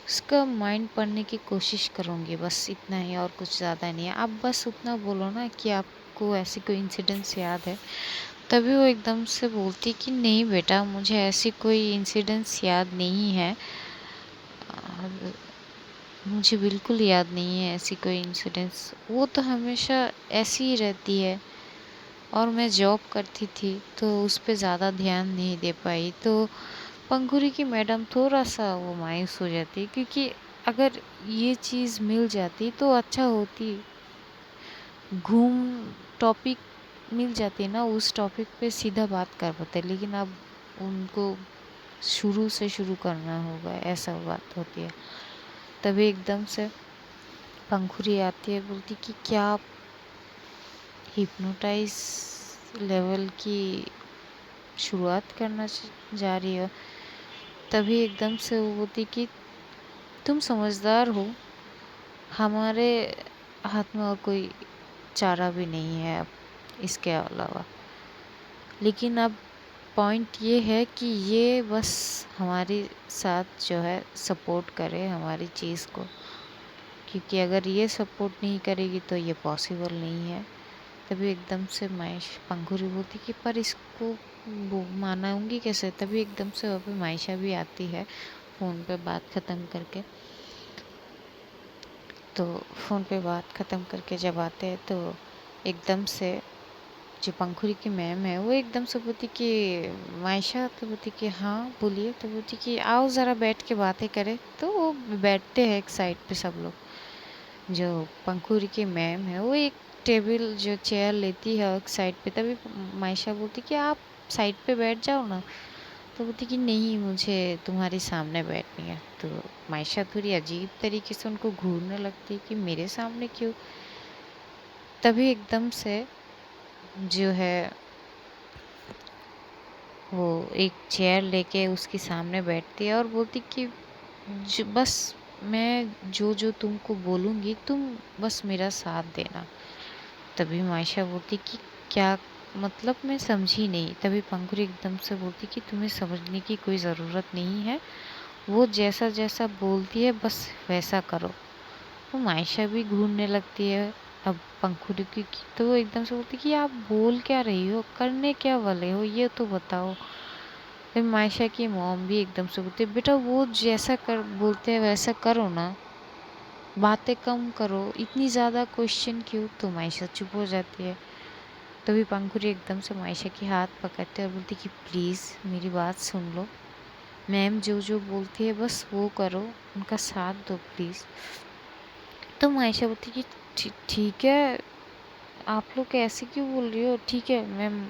उसका माइंड पढ़ने की कोशिश करूँगी, बस इतना ही, और कुछ ज़्यादा नहीं है। आप बस उतना बोलो ना कि आपको ऐसी कोई इंसिडेंट्स याद है। तभी वो एकदम से बोलती कि नहीं बेटा, मुझे ऐसी कोई इंसिडेंट्स याद नहीं है, मुझे बिल्कुल याद नहीं है ऐसी कोई इंसिडेंट्स। वो तो हमेशा ऐसी ही रहती है, और मैं जॉब करती थी तो उस पर ज़्यादा ध्यान नहीं दे पाई। तो पंखुरी की मैडम थोड़ा सा वो मायूस हो जाती, क्योंकि अगर ये चीज़ मिल जाती तो अच्छा होती, घूम टॉपिक मिल जाती ना, उस टॉपिक पे सीधा बात कर पाते। लेकिन अब उनको शुरू से शुरू करना होगा, ऐसा बात होती है। तभी एकदम से पंखुरी आती है, बोलती कि क्या आप हिप्नोटाइज लेवल की शुरुआत करना जा रही हो। तभी एकदम से वो बोलती कि तुम समझदार हो, हमारे हाथ में और कोई चारा भी नहीं है अब इसके अलावा। लेकिन अब पॉइंट ये है कि ये बस हमारे साथ जो है सपोर्ट करे हमारी चीज़ को, क्योंकि अगर ये सपोर्ट नहीं करेगी तो ये पॉसिबल नहीं है। तभी एकदम से माइश पंखुरी बोलती कि पर इसको वो मनाऊंगी कैसे। तभी एकदम से वहाँ पे मायशा भी आती है, फ़ोन पे बात ख़त्म करके। तो फ़ोन पे बात ख़त्म करके जब आते हैं तो एकदम से जो पंखुरी की मैम है वो एकदम से बोलती कि मायशा, तो बोलती कि हाँ बोलिए। तो बोलती कि आओ ज़रा बैठ के बातें करें। तो वो बैठते हैं एक साइड पे सब लोग। जो पंखुरी की मैम है वो एक टेबल जो चेयर लेती है एक साइड पे। तभी मायशा बोलती कि आप साइड पे बैठ जाओ ना। तो बोलती कि नहीं, मुझे तुम्हारे सामने बैठनी है। तो मायशा थोड़ी अजीब तरीके से उनको घूरने लगती है कि मेरे सामने क्यों। तभी एकदम से जो है वो एक चेयर लेके उसके सामने बैठती है और बोलती कि बस मैं जो जो तुमको बोलूँगी तुम बस मेरा साथ देना। तभी मायशा बोलती कि क्या मतलब, मैं समझी नहीं। तभी पंखुरी एकदम से बोलती कि तुम्हें समझने की कोई ज़रूरत नहीं है, वो जैसा जैसा बोलती है बस वैसा करो। तो मायशा भी घूरने लगती है अब पंखुड़ी की। तो वो एकदम से बोलती कि आप बोल क्या रही हो, करने क्या वाले हो, ये तो बताओ। फिर मायशा की मॉम भी एकदम से बोलती है बेटा वो जैसा कर बोलते हैं वैसा करो ना, बातें कम करो, इतनी ज़्यादा क्वेश्चन क्यों। तो मायशा चुप हो जाती है। तभी पंखुड़ी एकदम से मायशा के हाथ पकड़ते हैं और बोलती कि प्लीज़ मेरी बात सुन लो, मैम जो जो बोलती है बस वो करो, उनका साथ दो प्लीज़। तो मायशा बोलती कि ठीक है, आप लोग ऐसे क्यों बोल रही हो, ठीक है मैं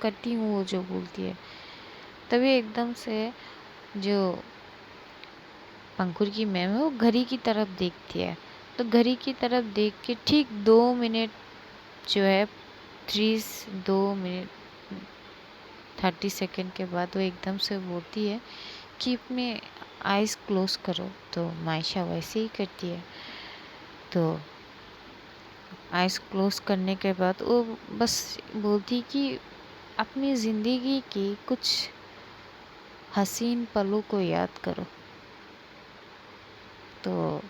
करती हूँ वो जो बोलती है। तभी एकदम से जो पंखुर की मैम है वो घड़ी की तरफ देखती है। तो घड़ी की तरफ देख के ठीक 2 मिनट जो है 2 मिनट 30 सेकेंड के बाद वो एकदम से बोलती है कि अपने आइज़ क्लोज करो। तो मायशा वैसे ही करती है। तो आइज़ क्लोज करने के बाद वो बस बोलती कि अपनी ज़िंदगी की कुछ हसीन पलों को याद करो। तो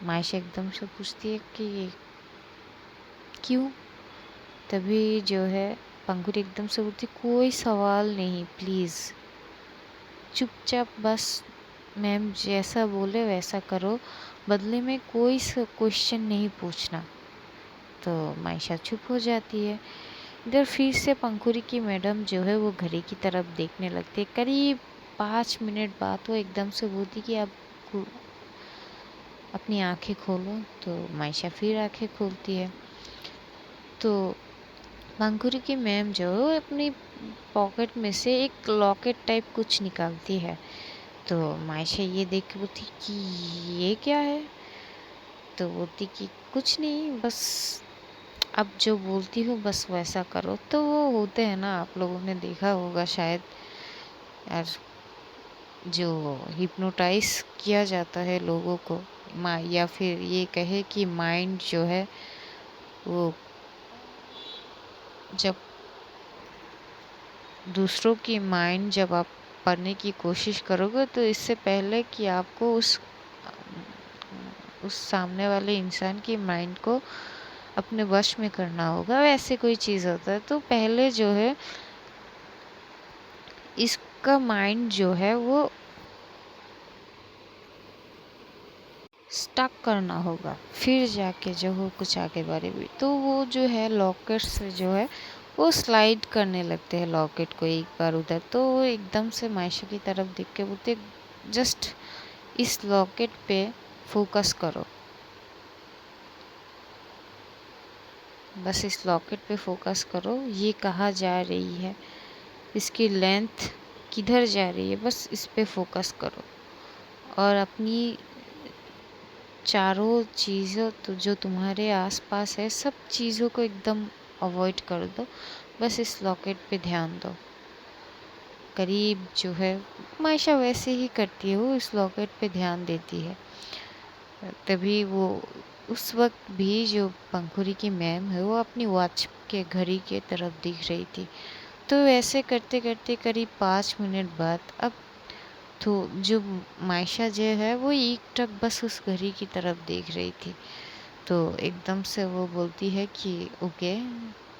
मायशा एकदम से पूछती है कि क्यों? तभी जो है पंखुड़ी एकदम से बोलती, कोई सवाल नहीं, प्लीज़ चुपचाप बस मैम जैसा बोले वैसा करो, बदले में कोई क्वेश्चन नहीं पूछना। तो मायशा चुप हो जाती है। इधर फिर से पंखुड़ी की मैडम जो है वो घड़ी की तरफ देखने लगती है। करीब 5 मिनट बाद वो एकदम से बोलती कि आप अपनी आंखें खोलो। तो मायशा फिर आंखें खोलती है। तो पंखुड़ी की मैम जो है अपनी पॉकेट में से एक लॉकेट टाइप कुछ निकालती है। तो मायशा ये देख के बोलती कि ये क्या है? तो बोलती कि कुछ नहीं, बस अब जो बोलती हूँ बस वैसा करो। तो वो होते हैं ना, आप लोगों ने देखा होगा शायद यार, जो हिप्नोटाइज किया जाता है लोगों को, या फिर ये कहे कि माइंड जो है वो जब दूसरों की माइंड जब आप पढ़ने की कोशिश करोगे तो इससे पहले कि आपको उस सामने वाले इंसान की माइंड को अपने वश में करना होगा, वैसे कोई चीज़ होता है। तो पहले जो है इसका माइंड जो है वो स्टक करना होगा, फिर जाके जो हो कुछ आगे बारे में। तो वो जो है लॉकेट से जो है वो स्लाइड करने लगते हैं लॉकेट को एक बार उधर। तो वो एकदम से मायशा की तरफ देख के बोलते, जस्ट इस लॉकेट पे फोकस करो, बस इस लॉकेट पे फोकस करो। ये कहाँ जा रही है, इसकी लेंथ किधर जा रही है, बस इस पे फोकस करो। और अपनी चारों चीज़ों तो जो तुम्हारे आसपास है सब चीज़ों को एकदम अवॉइड कर दो, बस इस लॉकेट पे ध्यान दो। करीब जो है मायशा वैसे ही करती है, वो इस लॉकेट पे ध्यान देती है। तभी वो उस वक्त भी जो पंखुड़ी की मैम है वो अपनी वॉच के घड़ी के तरफ देख रही थी। तो ऐसे करते करते करीब 5 मिनट बाद अब तो जो मायशा जो है वो एकटक बस उस घड़ी की तरफ देख रही थी। तो एकदम से वो बोलती है कि ओके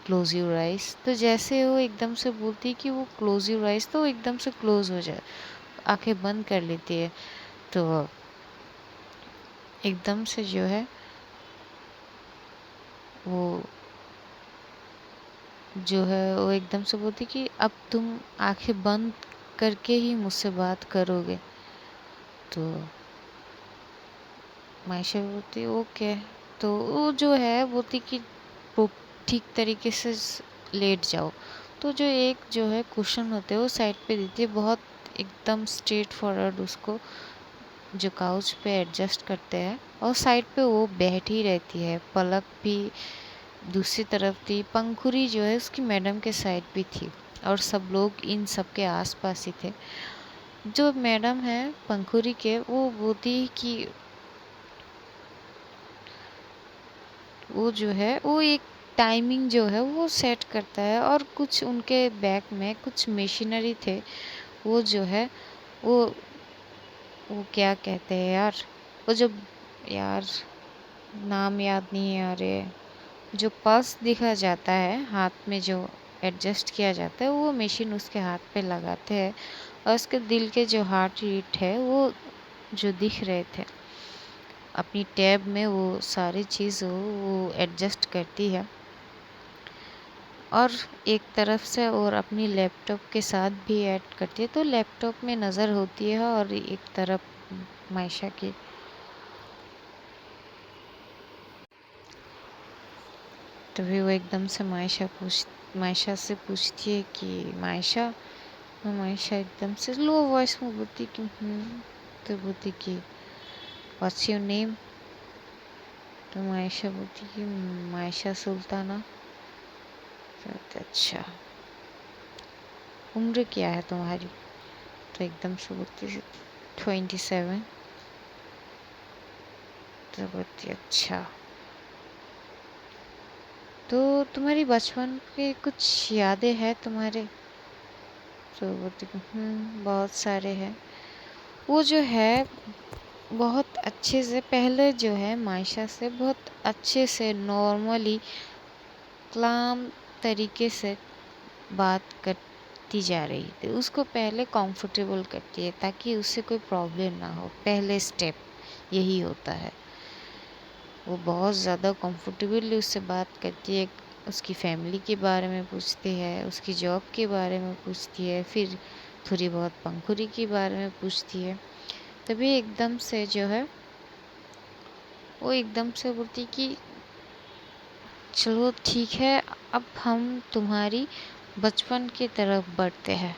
क्लोज योर आइज। तो जैसे वो एकदम से बोलती है कि वो क्लोज योर आइज, तो एकदम से क्लोज हो जाए, आंखें बंद कर लेती है। तो एकदम से जो है वो एकदम से बोलती कि अब तुम आंखें बंद करके ही मुझसे बात करोगे। तो मायशा बोलती ओके। तो वो जो है बोलती कि वो ठीक तरीके से लेट जाओ। तो जो एक जो है कुशन होते हैं वो साइड पे देती है, बहुत एकदम स्ट्रेट फॉरवर्ड उसको जो काउच पे एडजस्ट करते हैं, और साइड पे वो बैठी रहती है। पलक भी दूसरी तरफ थी, पंखुड़ी जो है उसकी मैडम के साइड भी थी, और सब लोग इन सब के आसपास ही थे। जो मैडम है पंखुड़ी के, वो बोलती कि वो जो है वो एक टाइमिंग जो है वो सेट करता है, और कुछ उनके बैग में कुछ मशीनरी थे, वो जो है वो वो क्या कहते हैं यार, वो जो यार नाम याद नहीं आ रहे, जो पल्स दिखा जाता है हाथ में जो एडजस्ट किया जाता है, वो मशीन उसके हाथ पे लगाते हैं, और उसके दिल के जो हार्ट रेट है वो जो दिख रहे थे अपनी टैब में, वो सारी चीज़ वो एडजस्ट करती है। और एक तरफ से और अपनी लैपटॉप के साथ भी ऐड करती है, तो लैपटॉप में नज़र होती है और एक तरफ मायशा की। तभी वो एकदम से मायशा से पूछती है कि मायशा। तो मायशा एकदम से लो वॉइस में बोलती कि तो बोलती कि व्हाट्स योर नेम। तो मायशा बोलती कि मायशा सुल्ताना। तो अच्छा, उम्र क्या है तुम्हारी? तो एकदम से बोलती 27। तो बोलती अच्छा, तो तुम्हारी बचपन के कुछ यादें हैं तुम्हारे? तो बोलती बहुत सारे हैं। वो जो है बहुत अच्छे से पहले जो है मायशा से बहुत अच्छे से नॉर्मली क्लाम तरीके से बात करती जा रही थी। उसको पहले कंफर्टेबल करती है ताकि उससे कोई प्रॉब्लम ना हो। पहले स्टेप यही होता है। वो बहुत ज़्यादा कंफर्टेबली उससे बात करती है। उसकी फैमिली के बारे में पूछती है, उसकी जॉब के बारे में पूछती है, फिर थोड़ी बहुत पंखुरी के बारे में पूछती है। तभी एकदम से जो है वो एकदम से बोलती कि चलो ठीक है, अब हम तुम्हारी बचपन की तरफ बढ़ते हैं।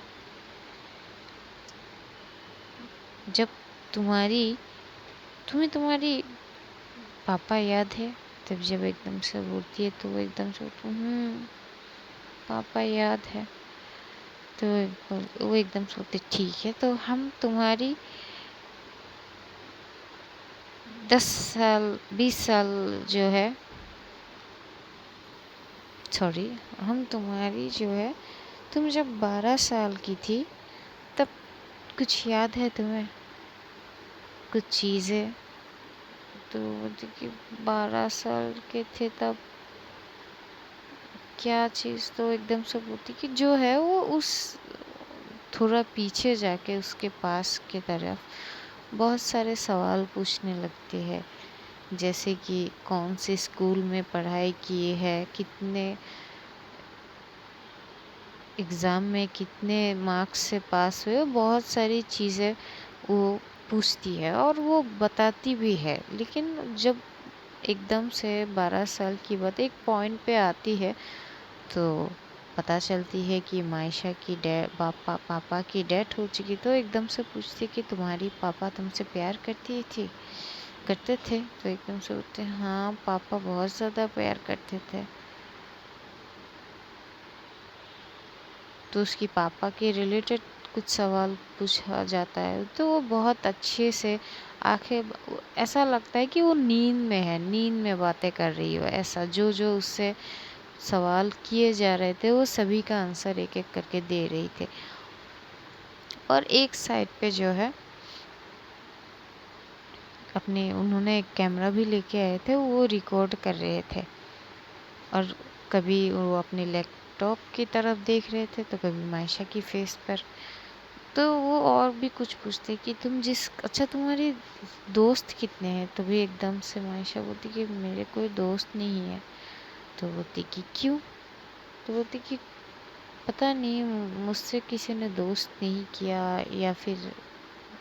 जब तुम्हें तुम्हारी पापा याद है? तब जब एकदम से बोलती है तो वो एकदम से पापा याद है। तो वो एकदम से बोलती ठीक है, तो हम तुम्हारी 10 साल 20 साल जो है सॉरी हम तुम्हारी जो है तुम जब 12 साल की थी तब कुछ याद है तुम्हें? कुछ चीज़ें? तो बोलती कि 12 साल के थे तब क्या चीज़? तो एकदम से बोलती कि जो है वो उस थोड़ा पीछे जाके उसके पास की तरफ बहुत सारे सवाल पूछने लगते हैं। जैसे कि कौन से स्कूल में पढ़ाई किए है, कितने एग्ज़ाम में कितने मार्क्स से पास हुए, बहुत सारी चीज़ें वो पूछती है और वो बताती भी है। लेकिन जब एकदम से 12 साल की बात एक पॉइंट पे आती है तो पता चलती है कि मायशा की पापा की डेथ हो चुकी। तो एकदम से पूछती कि तुम्हारी पापा तुमसे प्यार करते थे? तो एकदम से बोलते हाँ, पापा बहुत ज़्यादा प्यार करते थे। तो उसकी पापा के रिलेटेड कुछ सवाल पूछा जाता है तो वो बहुत अच्छे से आखिर ऐसा लगता है कि वो नींद में है, नींद में बातें कर रही हो। ऐसा जो जो उससे सवाल किए जा रहे थे वो सभी का आंसर एक एक करके दे रही थी। और एक साइड पे जो है अपने उन्होंने एक कैमरा भी लेके आए थे, वो रिकॉर्ड कर रहे थे। और कभी वो अपने लैपटॉप की तरफ देख रहे थे तो कभी मायशा की फेस पर। तो वो और भी कुछ पूछते कि अच्छा तुम्हारे दोस्त कितने हैं? तो भी एकदम से मायशा बोलती कि मेरे कोई दोस्त नहीं है। तो बोलती कि क्यों? तो बोलती कि पता नहीं, मुझसे किसी ने दोस्त नहीं किया या फिर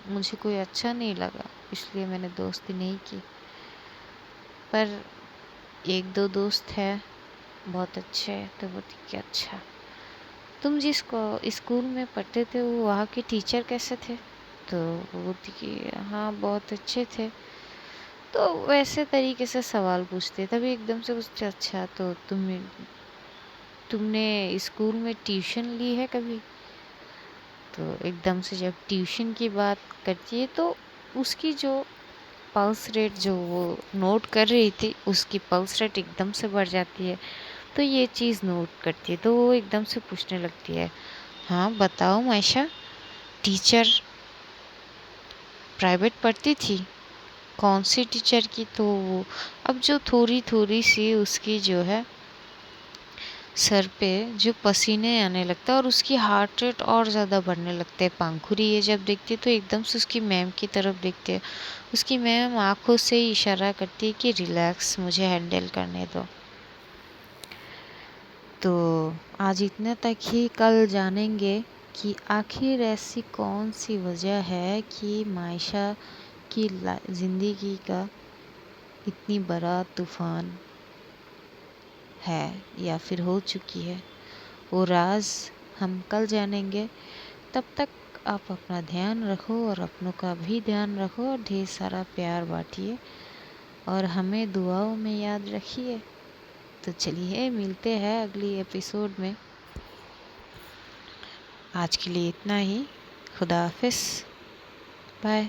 मुझे कोई अच्छा नहीं लगा, इसलिए मैंने दोस्ती नहीं की। पर एक दो दोस्त है बहुत अच्छे। तो बोलती कि अच्छा, तुम जिस स्कूल में पढ़ते थे वो वहाँ के टीचर कैसे थे? तो वो बोलती कि हाँ, बहुत अच्छे थे। तो वैसे तरीके से सवाल पूछते, तभी एकदम से पूछते अच्छा, तो तुमने स्कूल में ट्यूशन ली है कभी? तो एकदम से जब ट्यूशन की बात करती है तो उसकी जो पल्स रेट जो वो नोट कर रही थी, उसकी पल्स रेट एकदम से बढ़ जाती है। तो ये चीज़ नोट करती है तो वो एकदम से पूछने लगती है हाँ बताओ मायशा, टीचर प्राइवेट पढ़ती थी? कौन सी टीचर की? तो वो अब जो थोड़ी थोड़ी सी उसकी जो है सर पे जो पसीने आने लगता है और उसकी हार्ट रेट और ज़्यादा बढ़ने लगते हैं। पंखुरी ये जब देखती है तो एकदम से उसकी मैम की तरफ देखती है। उसकी मैम आंखों से ही इशारा करती है कि रिलैक्स, मुझे हैंडल करने दो। तो आज इतने तक ही, कल जानेंगे कि आखिर ऐसी कौन सी वजह है कि मायशा की ज़िंदगी का इतनी बड़ा तूफ़ान है या फिर हो चुकी है। वो राज हम कल जानेंगे। तब तक आप अपना ध्यान रखो और अपनों का भी ध्यान रखो और ढेर सारा प्यार बांटिए और हमें दुआओं में याद रखिए। तो चलिए मिलते हैं अगली एपिसोड में। आज के लिए इतना ही। खुदा हाफिज़। बाय।